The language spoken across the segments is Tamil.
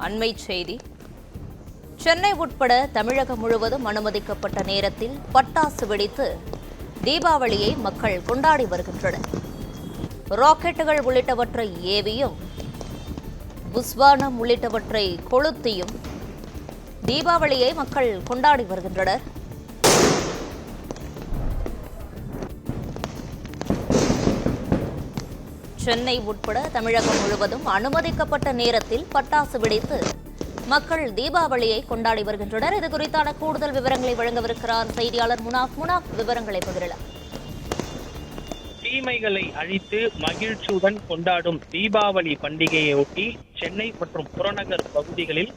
அண்மை செய்தி. சென்னை உட்பட தமிழகம் முழுவதும் அனுமதிக்கப்பட்ட நேரத்தில் பட்டாசு வெடித்து தீபாவளியை மக்கள் கொண்டாடி வருகின்றனர். ராக்கெட்டுகள் உள்ளிட்டவற்றை ஏவியும் புஸ்வானம் உள்ளிட்டவற்றை கொளுத்தியும் தீபாவளியை மக்கள் கொண்டாடி வருகின்றனர். சென்னை உட்பட தமிழகம் முழுவதும் அனுமதிக்கப்பட்ட நேரத்தில் பட்டாசு வெடித்து மக்கள் தீபாவளியை கொண்டாடி வருகின்றனர். இது குறித்தான கூடுதல் விவரங்களை வழங்கவிருக்கிறார் செய்தியாளர் முனாஃப். விவரங்களை பகிரலாம். தீமைகளை அழித்து மகிழ்ச்சியுடன் கொண்டாடும் தீபாவளி பண்டிகையொட்டி சென்னை மற்றும் புறநகர் பகுதிகளில்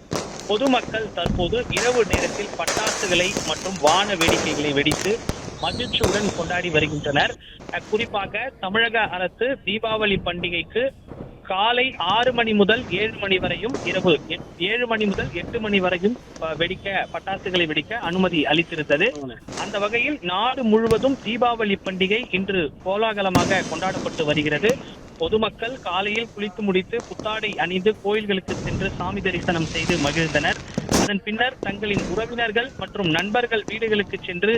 பொதுமக்கள் தற்போது இரவு நேரத்தில் பட்டாசுகளை மற்றும் வான வேடிக்கைகளை வெடித்து மகிழ்ச்சியுடன் கொண்டாடி வருகின்றனர். குறிப்பாக தமிழக அரசு தீபாவளி பண்டிகைக்கு காலை 6 மணி முதல் 7 மணி வரையும், இரவு 7 மணி முதல் 8 மணி வரையும் பட்டாசுகளை வெடிக்க அனுமதி அளித்திருந்தது. அந்த வகையில் நாடு முழுவதும் தீபாவளி பண்டிகை இன்று கோலாகலமாக கொண்டாடப்பட்டு வருகிறது. பொதுமக்கள் காலையில் குளித்து முடித்து புத்தாடை அணிந்து கோயில்களுக்கு சென்று சாமி தரிசனம் செய்து மகிழ்ந்தனர். அதன் பின்னர் தங்களின் உறவினர்கள் மற்றும் நண்பர்கள் வீடுகளுக்கு சென்று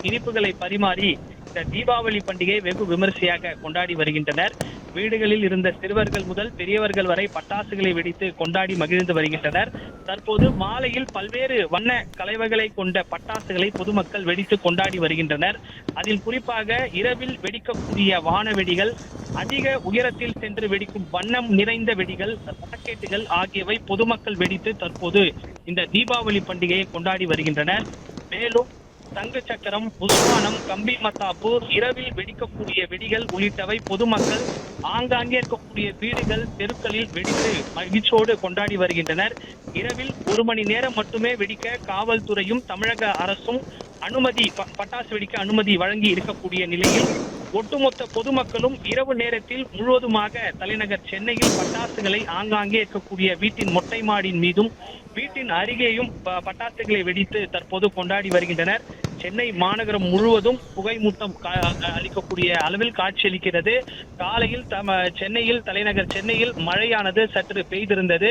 இனிப்புகளை பரிமாறி இந்த தீபாவளி பண்டிகை வெகு விமரிசையாக கொண்டாடி வருகின்றனர். வீடுகளில் இருந்த சிறுவர்கள் முதல் பெரியவர்கள் வரை பட்டாசுகளை வெடித்து கொண்டாடி மகிழ்ந்து வருகின்றனர். தற்போது மாலையில் பல்வேறு வண்ண கலவைகளை கொண்ட பட்டாசுகளை பொதுமக்கள் வெடித்து கொண்டாடி வருகின்றனர். அதில் குறிப்பாக இரவில் வெடிக்கக்கூடிய வான வெடிகள், அதிக உயரத்தில் சென்று வெடிக்கும் வண்ணம் நிறைந்த வெடிகள், ராக்கெட்டுகள் ஆகியவை பொதுமக்கள் வெடித்து தற்போது இந்த தீபாவளி பண்டிகையை கொண்டாடி வருகின்றனர். மேலும் தங்க சக்கரம், புஸ்வானம், கம்பி மத்தாப்பு, இரவில் வெடிக்கக்கூடிய வெடிகள் உள்ளிட்டவை பொதுமக்கள் ஆங்காங்கே இருக்கக்கூடிய வீடுகள், தெருக்களில் வெடித்து மகிழ்ச்சியோடு கொண்டாடி வருகின்றனர். இரவில் 1 மணி நேரம் மட்டுமே வெடிக்க காவல்துறையும் தமிழக அரசும் பட்டாசு வெடிக்க அனுமதி வழங்கி இருக்கக்கூடிய நிலையில் ஒட்டுமொத்த பொதுமக்களும் இரவு நேரத்தில் முழுவதுமாக தலைநகர் சென்னையில் பட்டாசுகளை ஆங்காங்கே இருக்கக்கூடிய வீட்டின் மொட்டை மாடியின் மீதும் வீட்டின் அருகேயும் பட்டாசுகளை வெடித்து தற்போது கொண்டாடி வருகின்றனர். சென்னை மாநகரம் முழுவதும் புகைமூட்டம் அளிக்கக்கூடிய அளவில் காட்சியளிக்கிறது. காலையில் சென்னையில் தலைநகர் சென்னையில் மழையானது சற்று பெய்திருந்தது.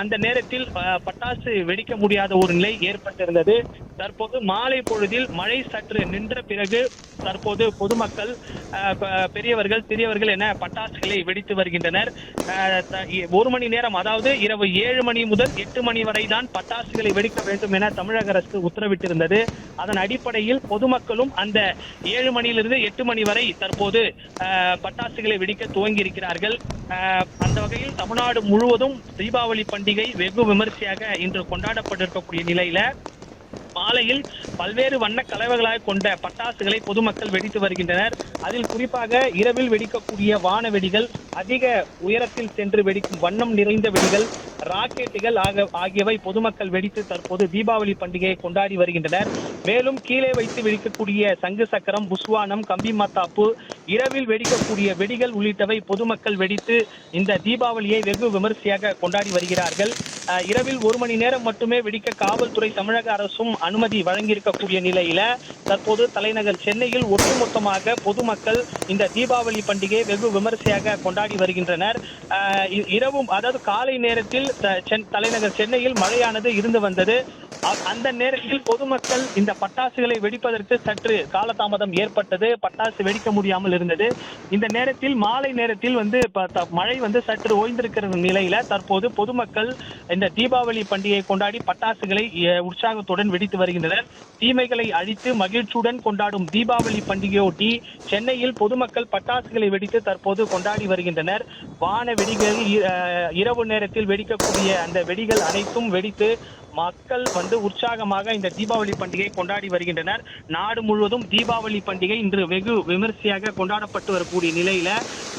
அந்த நேரத்தில் பட்டாசு வெடிக்க முடியாத ஒரு நிலை ஏற்பட்டிருந்தது. தற்போது மாலை பொழுதில் மழை சற்று நின்ற பிறகு தற்போது பொதுமக்கள், பெரியவர்கள், சிறியவர்கள் என பட்டாசுகளை வெடித்து வருகின்றனர். 1 மணி நேரம், அதாவது இரவு 7 மணி முதல் 8 மணி வரை தான் பட்டாசுகளை வெடிக்க வேண்டும் என தமிழக அரசு உத்தரவிட்டிருந்தது. அதன் அடிப்படையில் பொதுமக்களும் அந்த 7 மணியிலிருந்து 8 மணி வரை தற்போது பட்டாசுகளை வெடிக்க துவங்கி இருக்கிறார்கள். அந்த வகையில் தமிழ்நாடு முழுவதும் தீபாவளி பண்டிகை வெகு விமரிசையாக இன்று கொண்டாடப்பட்டிருக்கக்கூடிய நிலையில மாலையில் பல்வேறு வண்ண கலவைகளாக கொண்ட பட்டாசுகளை பொதுமக்கள் வெடித்து வருகின்றனர். அதில் குறிப்பாக இரவில் வெடிக்கக்கூடிய வான வெடிகள், அதிக உயரத்தில் சென்று வெடிக்கும் வண்ணம் நிறைந்த வெடிகள், ராக்கெட்டுகள் ஆகியவை பொதுமக்கள் வெடித்து தற்போது தீபாவளி பண்டிகையை கொண்டாடி வருகின்றனர். மேலும் கீழே வைத்து வெடிக்கக்கூடிய சங்கு சக்கரம், புஸ்வானம், கம்பி மத்தாப்பு, இரவில் வெடிக்கக்கூடிய வெடிகள் உள்ளிட்டவை பொதுமக்கள் வெடித்து இந்த தீபாவளியை வெகு விமரிசையாக கொண்டாடி வருகிறார்கள். இரவில் 1 மணி நேரம் மட்டுமே வெடிக்க காவல்துறை தமிழக அரசும் அனுமதி வழங்கியிருக்கக்கூடிய நிலையில தற்போது தலைநகர் சென்னையில் ஒட்டுமொத்தமாக பொதுமக்கள் இந்த தீபாவளி பண்டிகையை வெகு விமரிசையாக கொண்டாடி வருகின்றனர். இரவும், அதாவது காலை நேரத்தில் தலைநகர் சென்னையில் மழையானது இருந்து வந்தது. அந்த நேரத்தில் பொதுமக்கள் இந்த பட்டாசுகளை வெடிப்பதற்கு சற்று காலதாமதம் ஏற்பட்டது. பட்டாசு வெடிக்க முடியாமல் இருந்தது. இந்த நேரத்தில் மாலை நேரத்தில் மழை சற்று ஓய்ந்திருக்கிற நிலையில தற்போது பொதுமக்கள் இந்த தீபாவளி பண்டிகையை கொண்டாடி பட்டாசுகளை உற்சாகத்துடன் வெடித்து வருகின்றனர். தீமைகளை அழித்து மகிழ்ச்சியுடன் கொண்டாடும் தீபாவளி பண்டிகையொட்டி சென்னையில் பொதுமக்கள் பட்டாசுகளை வெடித்து தற்போது கொண்டாடி வருகின்றனர். வான வெடிகள், இரவு நேரத்தில் வெடிக்கக்கூடிய அந்த வெடிகள் அனைத்தும் வெடித்து மக்கள் உற்சாகமாக இந்த தீபாவளி பண்டிகையை கொண்டாடி வருகின்றனர். நாடு முழுவதும் தீபாவளி பண்டிகை இன்று வெகு விமரிசையாக கொண்டாடப்பட்டு வரக்கூடிய நிலையில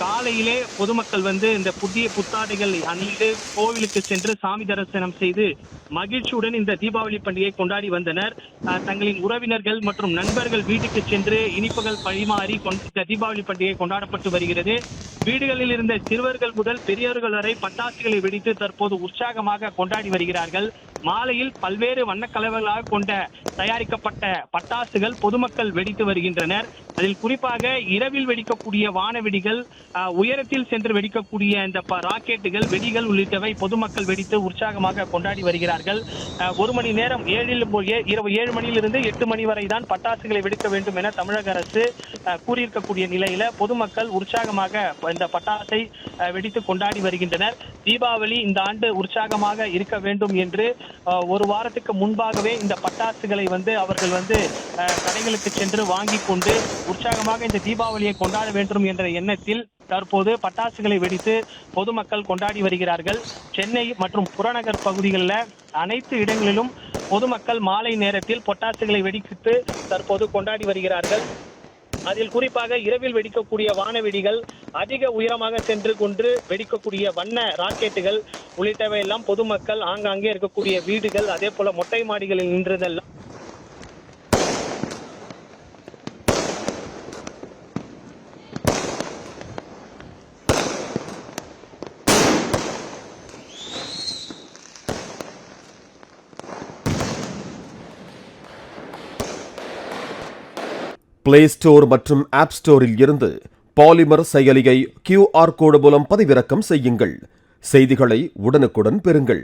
காலையிலே பொதுமக்கள் இந்த புதிய புத்தாடைகள் அணிந்து கோவிலுக்கு சென்று சாமி தரிசனம் செய்து மகிழ்ச்சியுடன் இந்த தீபாவளி பண்டிகையை கொண்டாடி வந்தனர். தங்களின் உறவினர்கள் மற்றும் நண்பர்கள் வீட்டுக்கு சென்று இனிப்புகள் பரிமாறி இந்த தீபாவளி பண்டிகை கொண்டாடப்பட்டு வருகிறது. வீடுகளில் இருந்த சிறுவர்கள் முதல் பெரியவர்கள் வரை பட்டாசுகளை வெடித்து தற்போது உற்சாகமாக கொண்டாடி வருகிறார்கள். மாலையில் பல்வேறு வண்ணக்கலவைகளாக கொண்ட தயாரிக்கப்பட்ட பட்டாசுகள் பொதுமக்கள் வெடித்து வருகின்றனர். அதில் குறிப்பாக இரவில் வெடிக்கக்கூடிய வானவெடிகள், உயரத்தில் சென்று வெடிக்கக்கூடிய இந்த ராக்கெட்டுகள், வெடிகள் உள்ளிட்டவை பொதுமக்கள் வெடித்து உற்சாகமாக கொண்டாடி வருகிறார்கள். 1 மணி நேரம் இரவு 7 மணியிலிருந்து 8 மணி வரை தான் பட்டாசுகளை வெடிக்க வேண்டும் என தமிழக அரசு கூறியிருக்கக்கூடிய நிலையில பொதுமக்கள் உற்சாகமாக இந்த பட்டாசை வெடித்து கொண்டாடி வருகின்றனர். தீபாவளி இந்த ஆண்டு உற்சாகமாக இருக்க வேண்டும் என்று ஒரு வாரத்துக்கு முன்பாகவே இந்த பட்டாசுகளை அவர்கள் கடைகளுக்கு சென்று வாங்கி கொண்டு உற்சாகமாக இந்த தீபாவளியை கொண்டாட வேண்டும் என்ற எண்ணத்தில் தற்போது பட்டாசுகளை வெடித்து பொதுமக்கள் கொண்டாடி வருகிறார்கள். சென்னை மற்றும் புறநகர் பகுதிகளில் அனைத்து இடங்களிலும் பொதுமக்கள் மாலை நேரத்தில் பட்டாசுகளை வெடித்து தற்போது கொண்டாடி வருகிறார்கள். அதில் குறிப்பாக இரவில் வெடிக்கக்கூடிய வானவெடிகள், அதிக உயரமாக சென்று கொண்டு வெடிக்கக்கூடிய வண்ண ராக்கெட்டுகள் உள்ளிட்டவை எல்லாம் பொதுமக்கள் ஆங்காங்கே இருக்கக்கூடிய வீடுகள், அதே போல மொட்டை மாடிகளில் நின்றதெல்லாம் பிளே ஸ்டோர் மற்றும் ஆப் ஸ்டோரில் இருந்து பாலிமர் செயலியை QR கோடு மூலம் பதிவிறக்கம் செய்யுங்கள். செய்திகளை உடனுக்குடன் பெறுங்கள்.